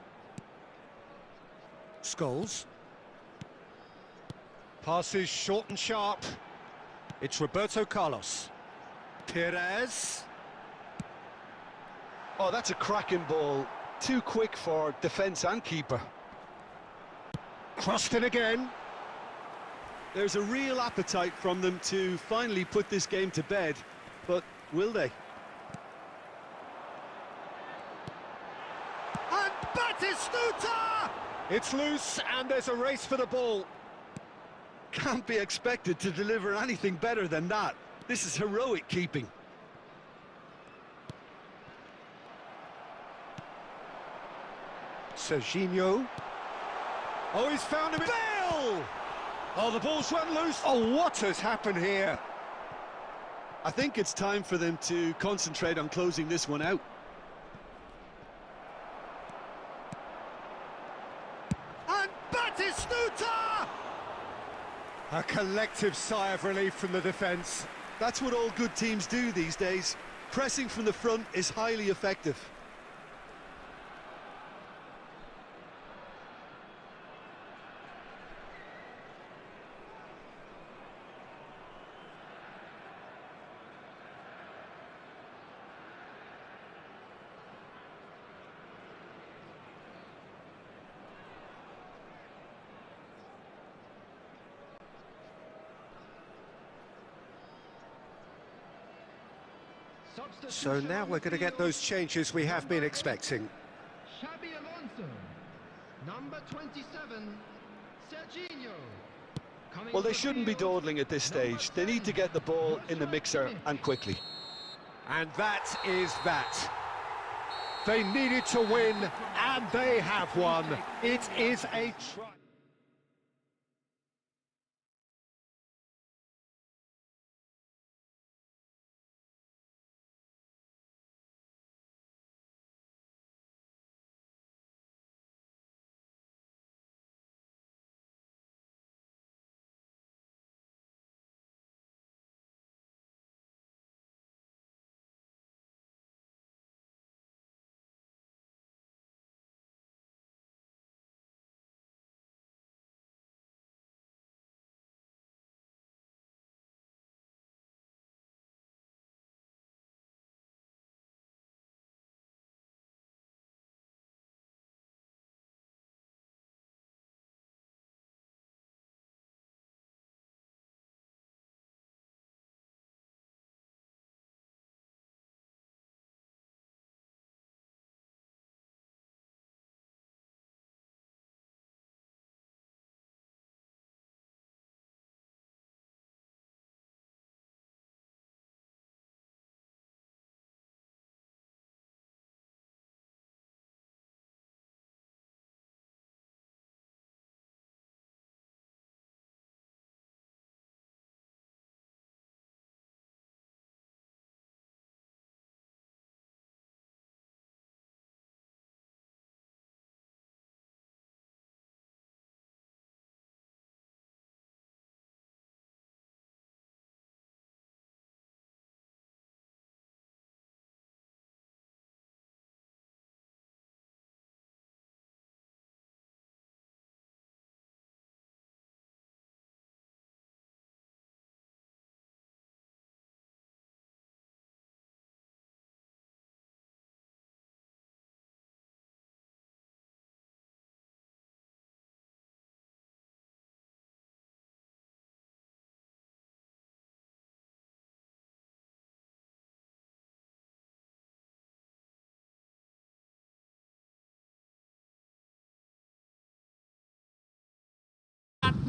Scholes. Passes short and sharp. It's Roberto Carlos. Perez. Oh, that's a cracking ball. Too quick for defence and keeper. Crossed in again. There's a real appetite from them to finally put this game to bed, but will they? And Batistuta! It's loose and there's a race for the ball. Can't be expected to deliver anything better than that. This is heroic keeping. Serginho. Oh, he's found him. Bale! Oh, the ball's run loose. Oh, what has happened here? I think it's time for them to concentrate on closing this one out. And Batistuta! A collective sigh of relief from the defence. That's what all good teams do these days. Pressing from the front is highly effective. So now we're going to get those changes we have been expecting. Xabi Alonso. Number 27, Serginho. Well, they shouldn't be dawdling at this stage. They need to get the ball in the mixer and quickly. And that is that. They needed to win, and they have won. It is a try.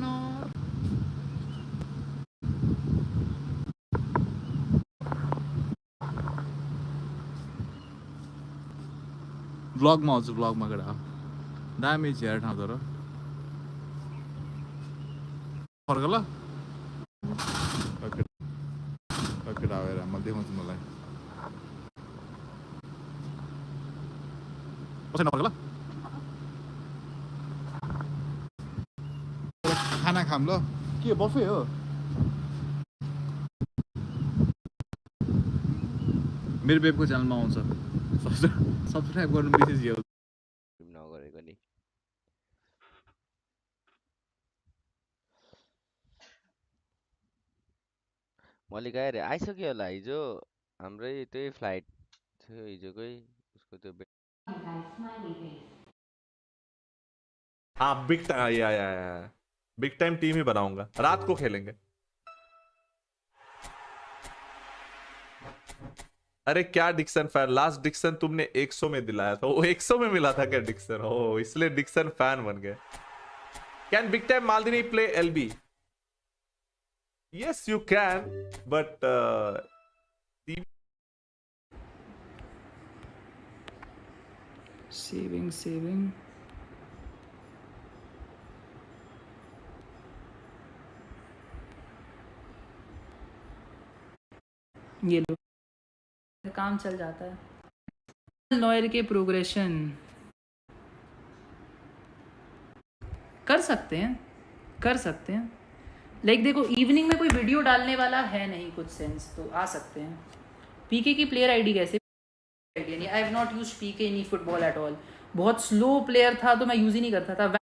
ignore. Vlog ma aउँछु vlog मा गडा दामी छ यार ठाउँ तर फर्क ल okay आएर म देखाउँछु मलाई कसै नफर्क ल खाना खाम ल के बफे हो मेरो बेबको च्यानलमा आउँछ सब्स्क्राइब गर्नु बिर्सियो नगरेको नि मैले गएँ रे आइसक्यो होला हिजो हाम्रै त्यही फ्लाइट थियो हिजोकै उसको त्यो हाँ बिग टाइम टीम ही बनाऊंगा रात को खेलेंगे अरे क्या डिक्सन फैन लास्ट डिक्सन तुमने 100 में दिलाया था वो 100 में मिला था क्या डिक्सन ओ इसलिए डिक्सन फैन बन गए can big time Maldini play LB yes you can but saving ये लो काम चल जाता है नॉयर के प्रोग्रेशन कर सकते हैं लाइक देखो इवनिंग में कोई वीडियो डालने वाला है नहीं कुछ सेंस तो आ सकते हैं पीके की प्लेयर आईडी कैसे आइडिया नहीं I have not used PK in eFootball at all बहुत स्लो प्लेयर था तो मैं यूज ही नहीं करता था